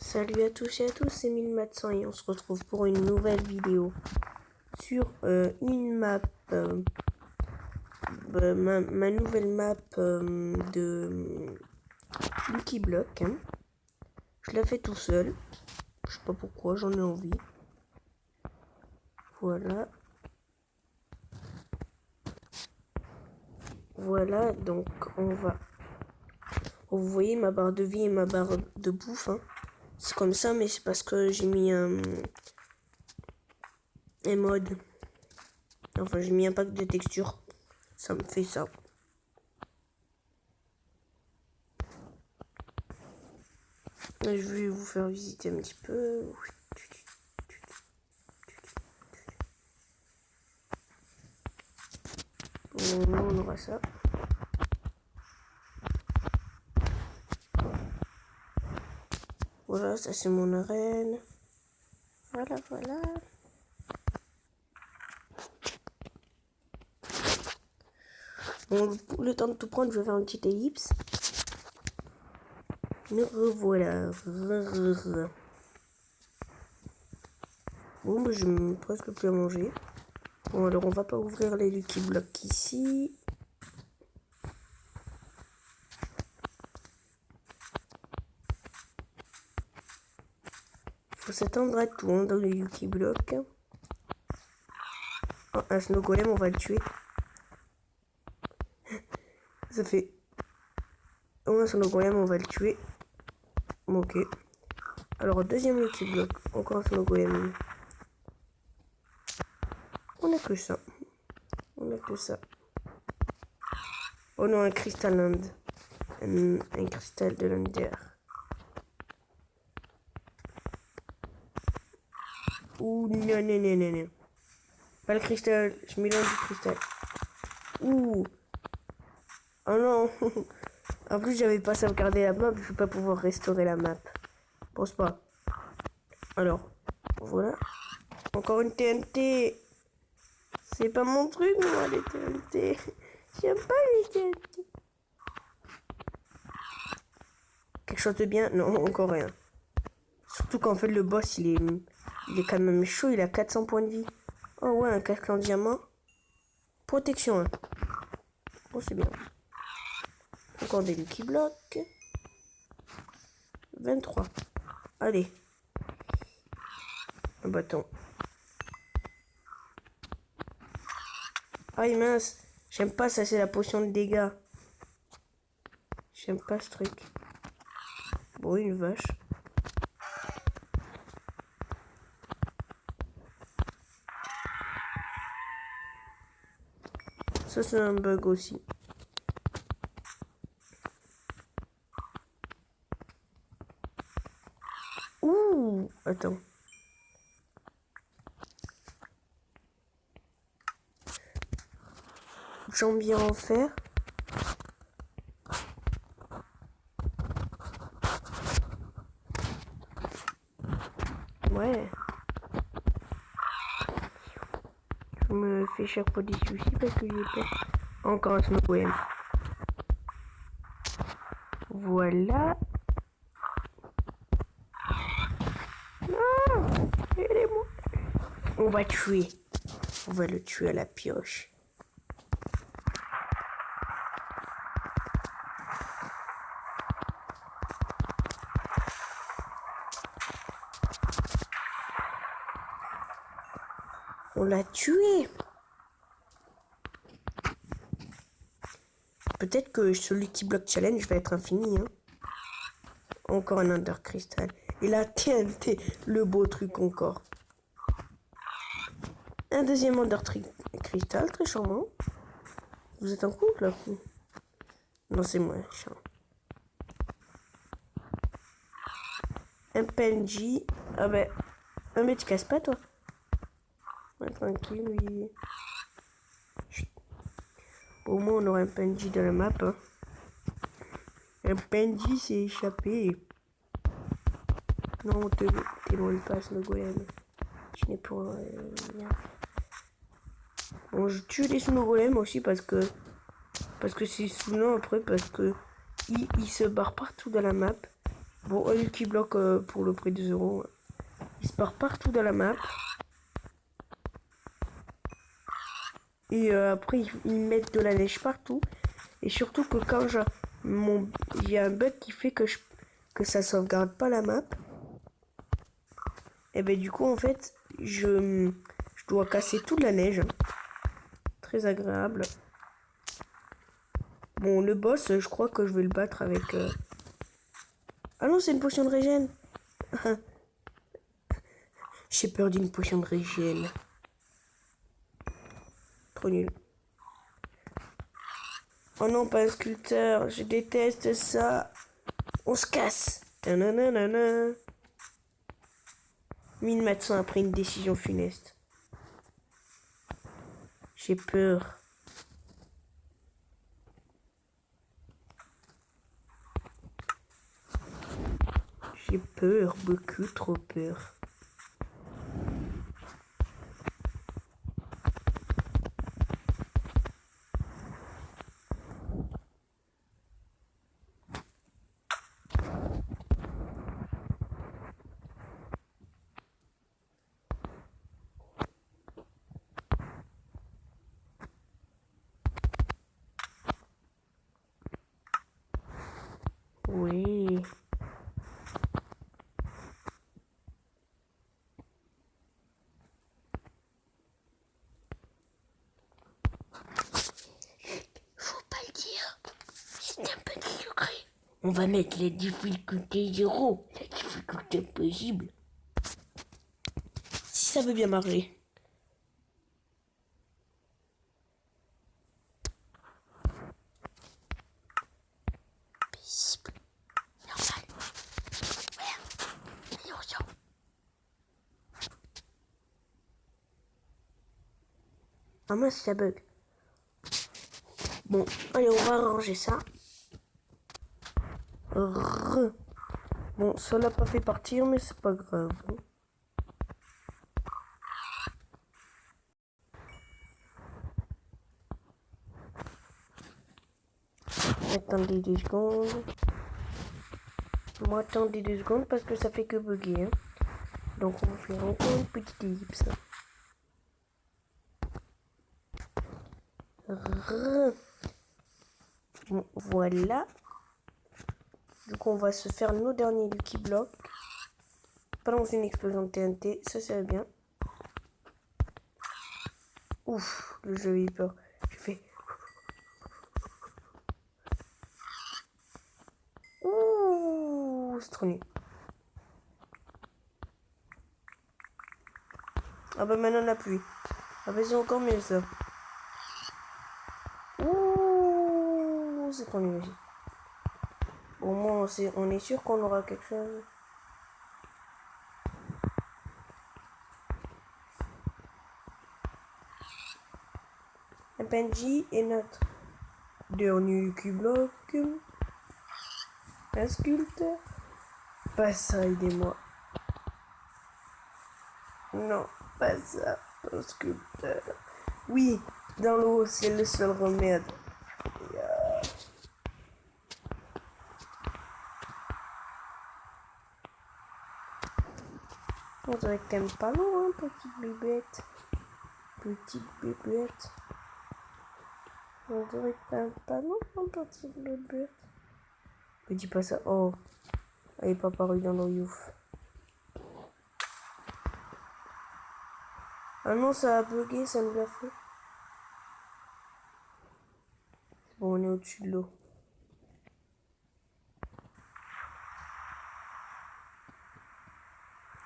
Salut à tous et à tous, c'est 1400 et on se retrouve pour une nouvelle vidéo sur une map, ma nouvelle map de Lucky Block. Hein. Je la fais tout seul, je sais pas pourquoi, j'en ai envie. Voilà. Voilà, donc on va... Vous voyez ma barre de vie et ma barre de bouffe. Hein. C'est comme ça, mais c'est parce que j'ai mis un mode. Enfin, j'ai mis un pack de textures. Ça me fait ça. Je vais vous faire visiter un petit peu. On aura ça. Voilà, ça c'est mon arène. Voilà, voilà. Bon, le temps de tout prendre, je vais faire une petite ellipse. Me revoilà. Bon, je n'ai presque plus à manger. Bon, alors on va pas ouvrir les Lucky Blocks ici. Faut s'attendre à tout hein, dans les Lucky Blocks. Oh, un Snow Golem, on va le tuer. Ça fait... Oh, un Snow Golem, on va le tuer. Ok. Alors, deuxième Lucky Block. Encore un Snow Golem. On a que ça. On a que ça. Oh non, un Crystal Land. Un cristal de l'Under. Ouh, non, non, non, non, non. Pas le cristal. Je mélange du cristal. Ouh. Oh non. En plus, j'avais pas sauvegardé la map. Je vais pas pouvoir restaurer la map. Pense pas. Alors, voilà. Encore une TNT. C'est pas mon truc, moi, les TNT. J'aime pas les TNT. Quelque chose de bien? Non, encore rien. Surtout qu'en fait, le boss, il est quand même chaud. Il a 400 points de vie. Oh ouais, un casque en diamant. Protection 1. Oh, c'est bien. Encore des Lucky Blocks. 23. Allez. Un bâton. Aïe mince. J'aime pas ça, c'est la potion de dégâts. J'aime pas ce truc. Bon, une vache. Ça, c'est un bug aussi. Ouh, attends. Jambier en fer. Ouais. Je me fais chaque fois des soucis parce que j'ai peur. Encore un Snow Golem. Voilà. Non, aidez-moi. On va tuer. On va le tuer à la pioche. On l'a tué. Peut-être que ce Lucky Block Challenge va être infini. Hein. Encore un Under Crystal. Et la TNT, le beau truc encore. Un deuxième Under Crystal, très charmant. Vous êtes en couple là? Non, c'est moi, chiant. Un PNJ. Ah ben. Ah mais tu casses pas toi. Ouais, tranquille, oui. Chut. Au moins on aura un PNJ dans la map. Hein. Un PNJ s'est échappé. Non, t'éloigne pas, Snow Golem. Je n'ai pas rien. Bon, je tue les Snow Golem aussi parce que c'est saoulant après parce que il se barre partout dans la map Bon, un Lucky Block pour le prix de 2 €. Il se part partout dans la map. Et après, ils mettent de la neige partout. Et surtout que quand il y a un bug qui fait que ça sauvegarde pas la map. Et ben du coup, en fait, je dois casser toute la neige. Très agréable. Bon, le boss, je crois que je vais le battre avec... Ah non, c'est une potion de régène. J'ai peur d'une potion de régène. Trop nul. Oh non, pas un sculpteur. Je déteste ça. On se casse. Nananana. 1000 médecins après une décision funeste. J'ai peur. J'ai peur, beaucoup trop peur. Oui. Faut pas le dire. C'est un peu de secret. On va mettre la difficulté 0, la difficulté possible. Si ça veut bien marcher. Paisible. Normal. Ouais. Attention. Ah mince, ça bug. Bon, allez, on va arranger ça. Bon, ça l'a pas fait partir, mais c'est pas grave. Attendez 2 secondes. Moi, attendez 2 secondes parce que ça fait que bugger. Hein. Donc, on va faire encore une petite ellipse. Bon, voilà. Donc, on va se faire nos derniers Lucky Blocks. Pas dans une explosion de TNT, ça serait bien. Ouf, le jeu a eu peur. Je fais... Ouh, c'est trop nul. Ah bah maintenant la pluie. Ah bah c'est encore mieux ça. Ouh, c'est trop nul aussi. Au moins on est sûr qu'on aura quelque chose. Un Benji et notre dernier Q-Block. Un sculpteur. Pas ça, aidez-moi. Non, pas ça. Un sculpteur. Oui, dans l'eau, c'est le seul remède. On dirait que t'aimes pas l'eau, hein, petite bébête. Petite bébête. On dirait que t'aimes pas l'eau, hein, petite bébête. Me dis pas ça. Oh, elle est pas parue dans l'eau, youf. Ah non, ça a bugué, ça me l'a fait. Bon, on est au-dessus de l'eau.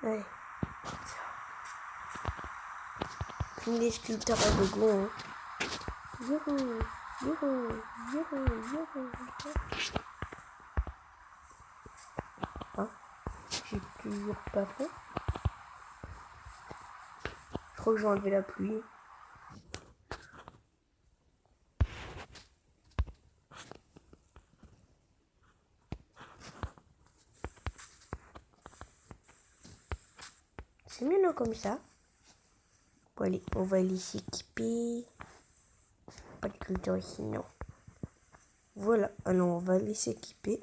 Allez. Les sculpteurs à gogo, hein. Youhou, youhou, youhou, youhou. Ah, j'ai toujours pas fait. Je crois que j'ai enlevé la pluie. C'est mieux non comme ça. Bon allez, on va aller s'équiper. Pas de culture ici, non. Voilà, alors on va aller s'équiper.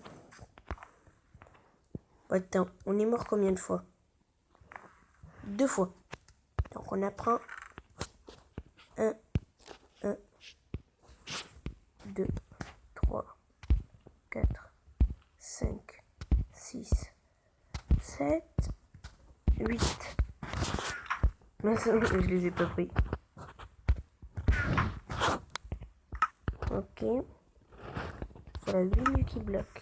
Attends, on est mort combien de fois? 2 fois. Donc on apprend 1, 1, 2, 3, 4, 5, 6, 7, 8. Non, je les ai pas pris. Ok. Voilà 8 Lucky Block.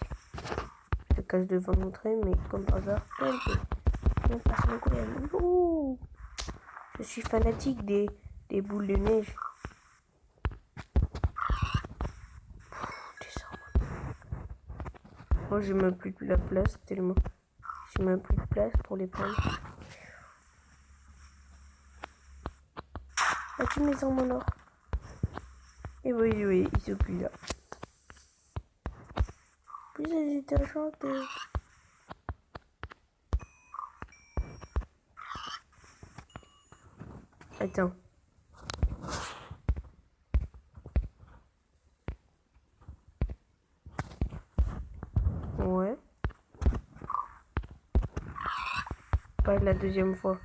Je cache devant montrer, mais comme par hasard, même pas sur le coup. Ouh, je suis fanatique des boules de neige. Moi, j'ai même plus de la place tellement. J'ai même plus de place pour les prendre. As-tu mes armes en or? Et oui, ils sont plus là. Plus elles étaient enchantées. Attends. Ouais. Pas la deuxième fois.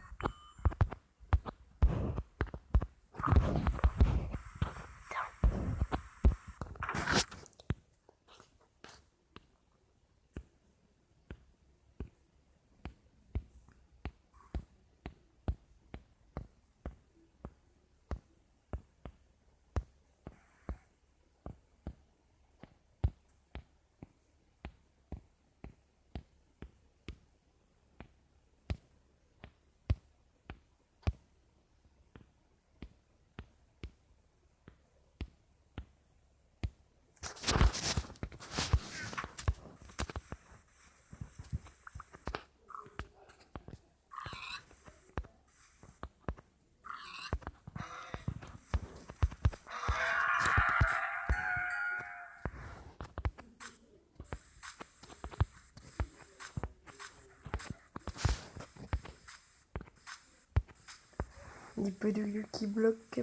Des peu de Lucky Block.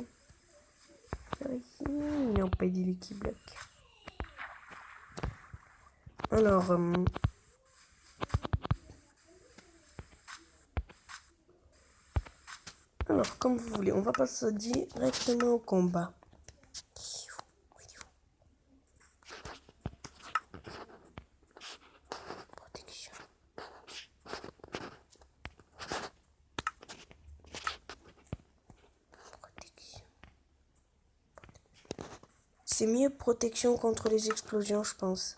Non, pas des Lucky Block. Alors, comme vous voulez, on va passer directement au combat. Protection. C'est mieux protection contre les explosions, je pense.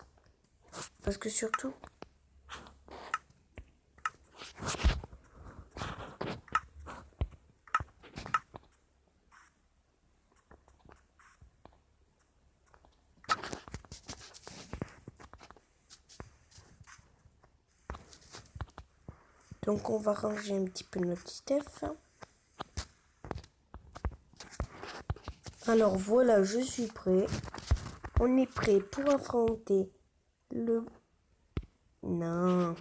Parce que surtout... Donc on va ranger un petit peu notre stuff. Alors voilà, je suis prêt. On est prêt pour affronter le... Non.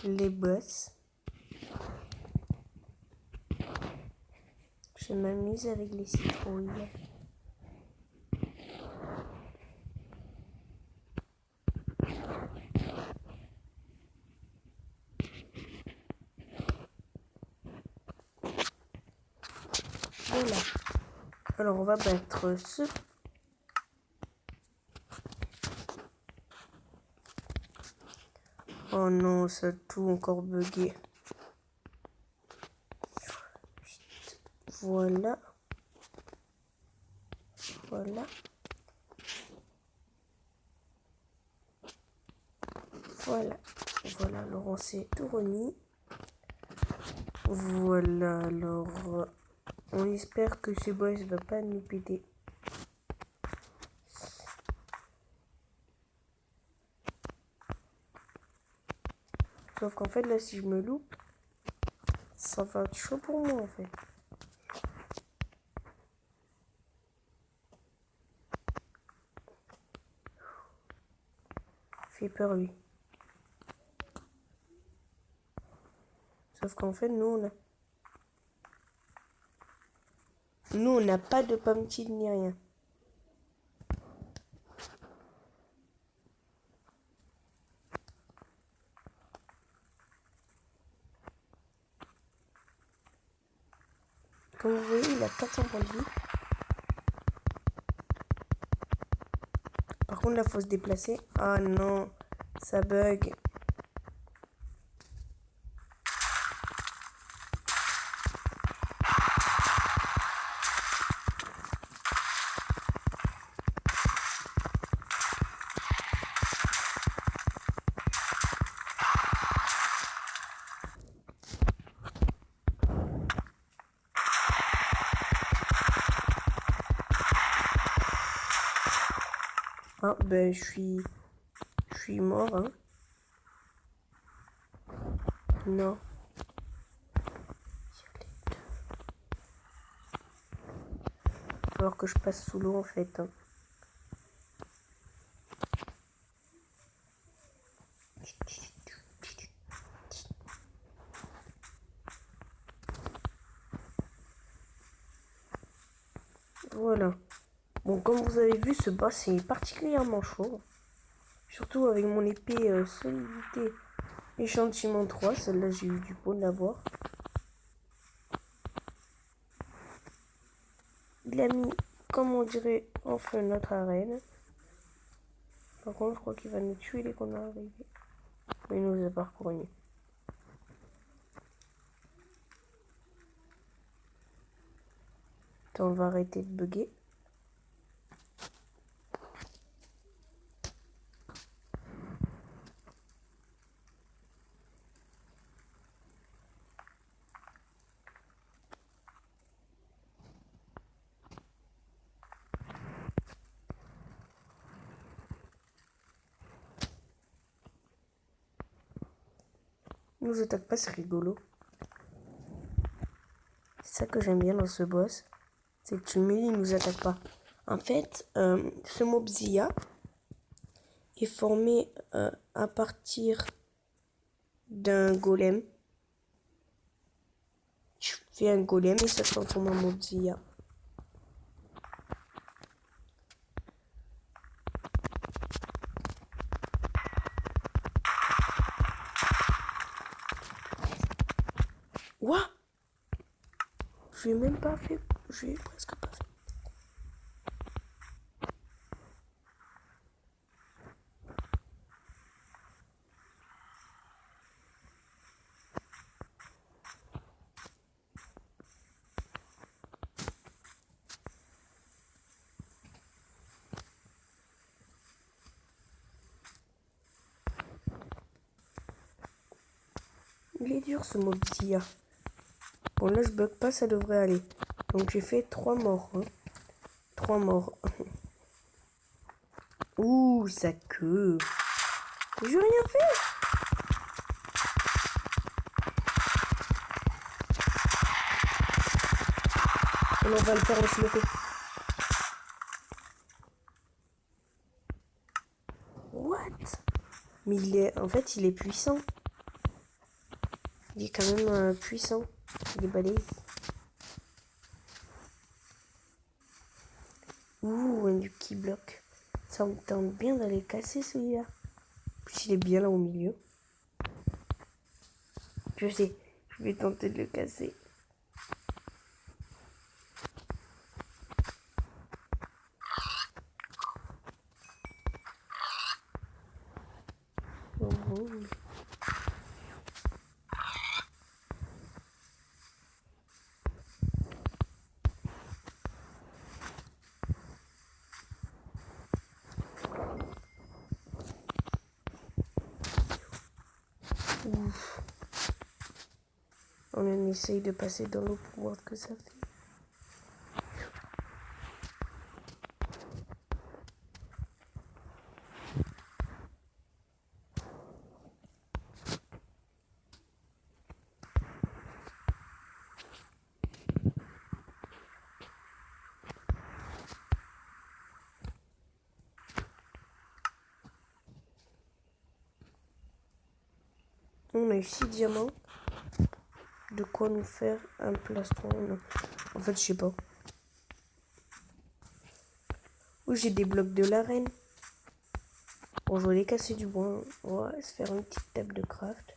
Les boss. Je m'amuse avec les citrouilles. Voilà. Alors on va battre ce... Oh non, ça a tout encore bugué. Voilà. Voilà. Voilà. Voilà, alors on s'est tout remis. Voilà, alors on espère que ce boss va pas nous péter. Sauf qu'en fait là si je me loupe, ça va être chaud pour moi en fait. Fait peur lui. Sauf qu'en fait nous on a... Nous, on n'a pas de pumpkin ni rien. Comme vous voyez, il a 400 points de vie. Par contre, là, il faut se déplacer. Ah non, ça bug. Ah, ben, je suis mort, hein. Non. Il va falloir que je passe sous l'eau, en fait, hein. Voilà. Bon, comme vous avez vu, ce boss est particulièrement chaud. Surtout avec mon épée solidité échantillon 3. Celle-là, j'ai eu du beau de l'avoir. Il a mis, comme on dirait, en feu notre arène. Par contre, je crois qu'il va nous tuer dès qu'on est arrivé. Mais il nous a parcouru. Attends, on va arrêter de bugger. Il nous attaque pas, c'est rigolo. C'est ça que j'aime bien dans ce boss. C'est que tu le mets, il nous attaque pas. En fait, ce Mobzilla est formé à partir d'un golem. Tu fais un golem et ça transforme en Mobzilla. Ouah! Je l'ai même pas fait. Je l'ai presque pas fait. Il est dur ce Mobzilla. Bon là je bug pas, ça devrait aller. Donc j'ai fait 3 morts. Hein. 3 morts. Ouh, sa queue. J'ai rien fait. On va le faire aussi le fait. What? Mais il est, en fait, il est puissant. Il est quand même puissant. Il est balèze. Ouh, un du key block. Ça me tente bien d'aller le casser celui-là. Puis il est bien là au milieu. Je sais, je vais tenter de le casser. Oh, oh. Ouf. On essaye de passer dans l'eau pour voir ce que ça fait. On a eu 6 diamants. De quoi nous faire un plastron? Non. En fait, je sais pas. Où j'ai des blocs de l'arène. Bon, je vais aller casser du bois. On va se faire une petite table de craft.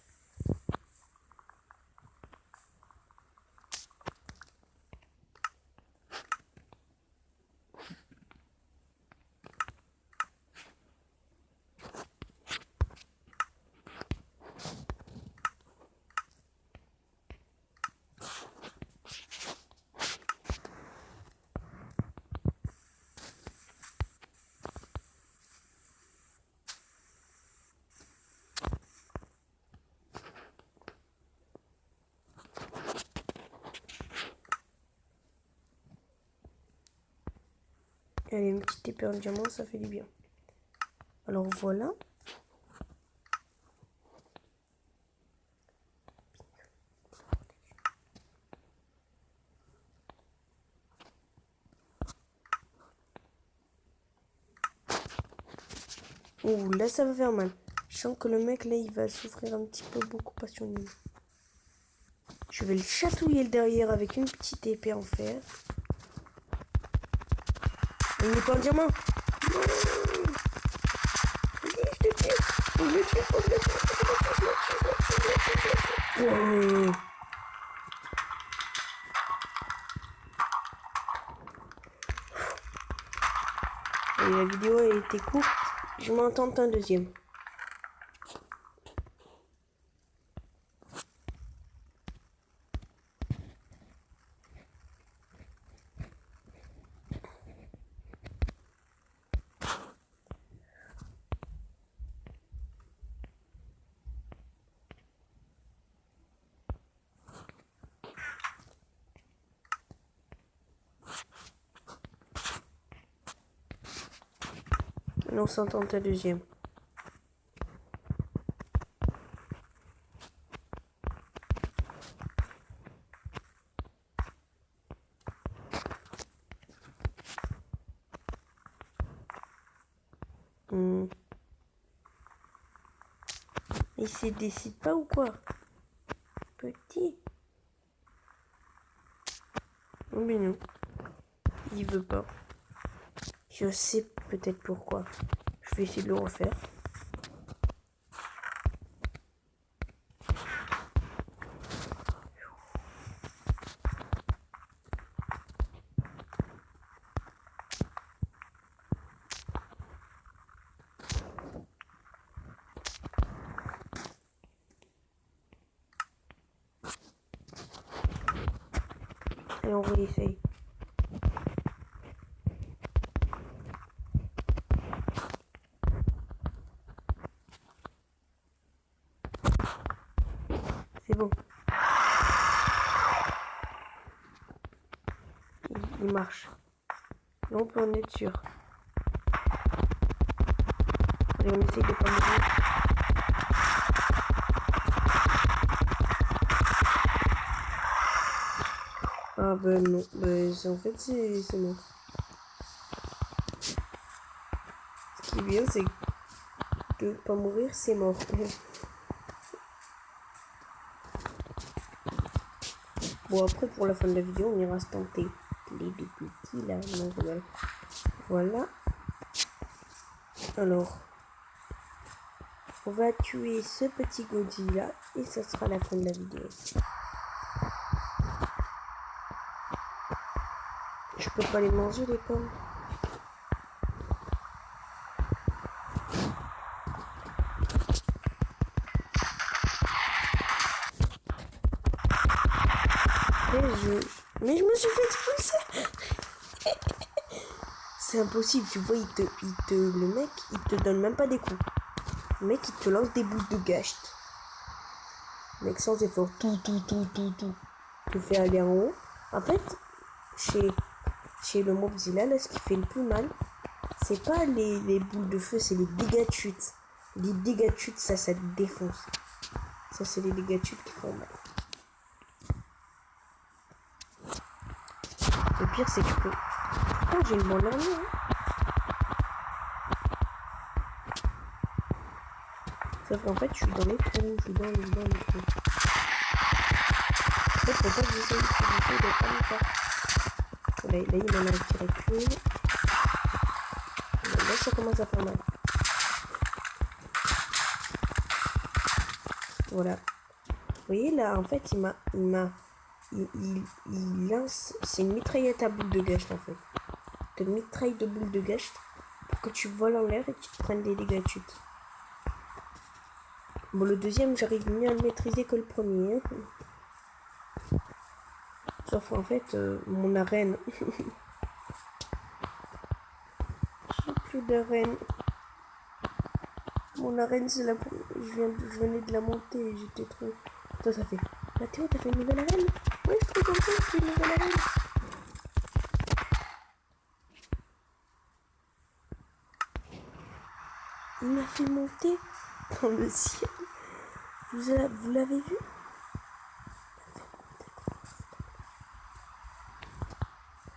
Allez, une petite épée en diamant, ça fait du bien. Alors voilà. Ouh, là ça va faire mal. Je sens que le mec là il va souffrir un petit peu beaucoup passionnément. Je vais le chatouiller le derrière avec une petite épée en fer. Il n'est pas en diamant. Et la vidéo a été courte. Je m'entends un deuxième. Et on s'entend un deuxième. Il se décide pas ou quoi? Petit. Oh mais non. Il veut pas. Je sais peut-être pourquoi. Je vais essayer de le refaire. Et on réessaye. C'est bon. Il marche. Là, on peut en être sûr. Allez, on essaye de pas mourir. Ah ben non. Ben, en fait, c'est mort. Ce qui est bien, c'est de pas mourir, c'est mort. Bon, après, pour la fin de la vidéo, on ira se tenter les deux petits là. Non, voilà. Alors, on va tuer ce petit Godzilla et ça sera la fin de la vidéo. Je peux pas les manger, les pommes. Mais je me suis fait expulser. C'est impossible, tu vois, le mec, il te donne même pas des coups. Le mec, il te lance des boules de gâche. Le mec, sans effort, tout. Te fait aller en haut. En fait, chez le Mobzilla, là, ce qui fait le plus mal, c'est pas les boules de feu, c'est les dégâts de chute. Les dégâts de chute, ça te défonce. Ça, c'est les dégâts de chute qui font mal. Le pire, c'est que oh, j'ai une bonne armure. Sauf qu'en fait, je suis dans les trous. Je suis dans les trous. En fait, faut pas que j'essaye de pas me faire. Là, il m'en a tiré qu'une. ça commence à faire mal. Voilà. Vous voyez là, en fait, il lance. C'est une mitraillette à boule de gâche en fait. De mitraille de boule de gâche pour que tu voles en l'air et que tu te prennes des dégâts de chute. Bon, le deuxième, j'arrive mieux à le maîtriser que le premier. Sauf en fait, mon arène. J'ai plus d'arène. Mon arène, c'est la. Je venais de la monter et j'étais trop. Toi, ça fait. Mathéo, t'as fait une nouvelle arène? Ouais, je suis trop content, c'est une nouvelle arène. Il m'a fait monter dans le ciel. Vous l'avez vu?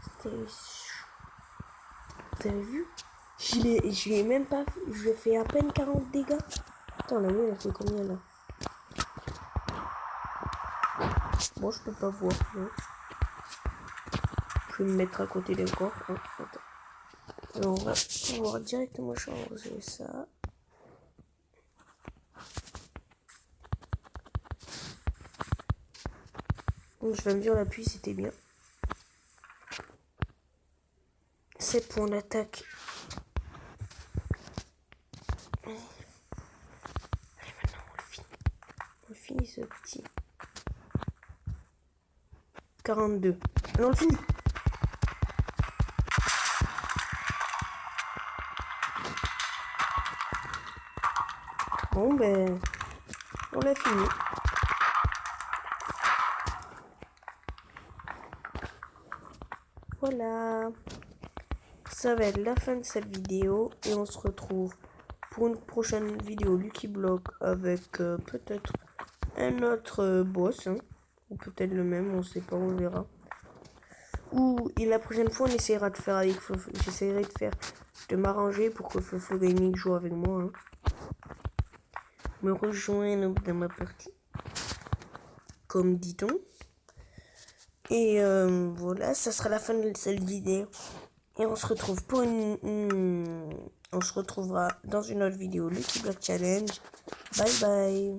C'était. Vous avez vu? Je l'ai même pas fait. Je lui ai fait à peine 40 dégâts. Attends, la mienne, elle fait combien là? Bon, je peux pas voir. Non. Je vais me mettre à côté d'un corps. Hein, attends. Alors, on va pouvoir directement changer ça. Donc, je vais me dire l'appui, c'était bien. 7 points d'attaque. Allez, maintenant, on le finit. On finit ce petit. 42. Alors, on le finit. Bon, ben, on l'a fini. Voilà. Ça va être la fin de cette vidéo et on se retrouve pour une prochaine vidéo Lucky Block avec peut-être un autre boss, hein, ou peut-être le même, on sait pas, on verra. Et la prochaine fois on essaiera de faire avec Fofo. J'essaierai de m'arranger pour que Fofo Gaming joue avec moi, hein. Me rejoindre dans ma partie, comme dit-on. Et voilà, ça sera la fin de cette vidéo. Et on se retrouve pour on se retrouvera dans une autre vidéo Lucky Block Challenge. Bye bye.